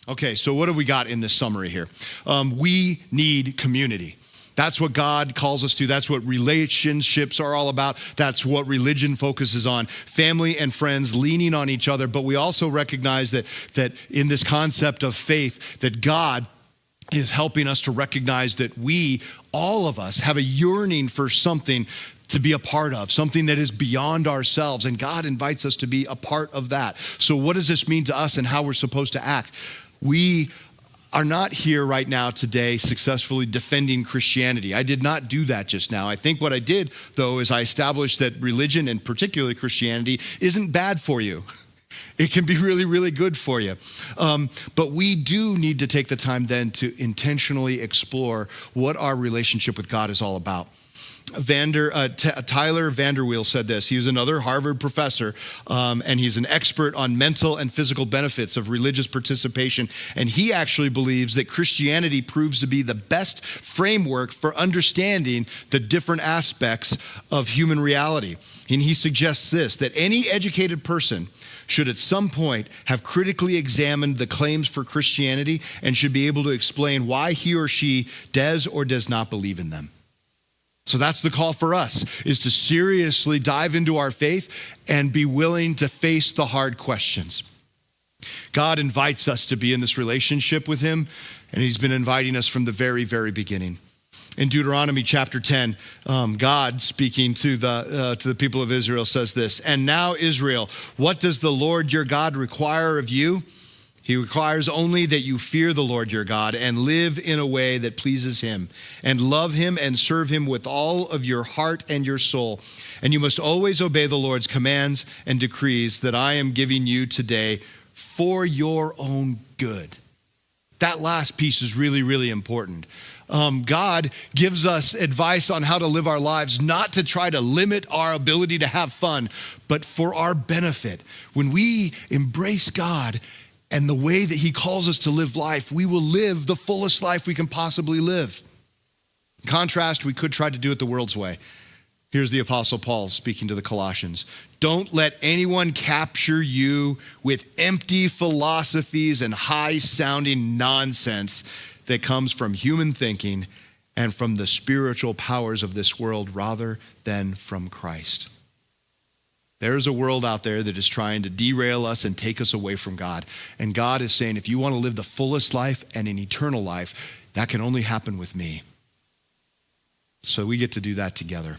Okay, so what have we got in this summary here? We need community. That's what God calls us to. That's what relationships are all about. That's what religion focuses on. Family and friends leaning on each other. But we also recognize that in this concept of faith, that God is helping us to recognize that we, all of us, have a yearning for something to be a part of, something that is beyond ourselves. And God invites us to be a part of that. So what does this mean to us and how we're supposed to act? We are not here right now today successfully defending Christianity. I did not do that just now. I think what I did, though, is I established that religion, and particularly Christianity, isn't bad for you. It can be really, really good for you. But we do need to take the time then to intentionally explore what our relationship with God is all about. Tyler Vanderweel said this. He was another Harvard professor, and he's an expert on mental and physical benefits of religious participation. And he actually believes that Christianity proves to be the best framework for understanding the different aspects of human reality. And he suggests this, that any educated person should at some point have critically examined the claims for Christianity and should be able to explain why he or she does or does not believe in them. So that's the call for us, is to seriously dive into our faith and be willing to face the hard questions. God invites us to be in this relationship with him, and he's been inviting us from the very, very beginning. In Deuteronomy chapter 10, God speaking to the people of Israel says this, "And now Israel, what does the Lord your God require of you? He requires only that you fear the Lord your God and live in a way that pleases him, and love him and serve him with all of your heart and your soul. And you must always obey the Lord's commands and decrees that I am giving you today for your own good." That last piece is really, really important. God gives us advice on how to live our lives, not to try to limit our ability to have fun, but for our benefit. When we embrace God and the way that he calls us to live life, we will live the fullest life we can possibly live. In contrast, we could try to do it the world's way. Here's the Apostle Paul speaking to the Colossians. "Don't let anyone capture you with empty philosophies and high-sounding nonsense that comes from human thinking and from the spiritual powers of this world rather than from Christ." There's a world out there that is trying to derail us and take us away from God. And God is saying, if you want to live the fullest life and an eternal life, that can only happen with me. So we get to do that together.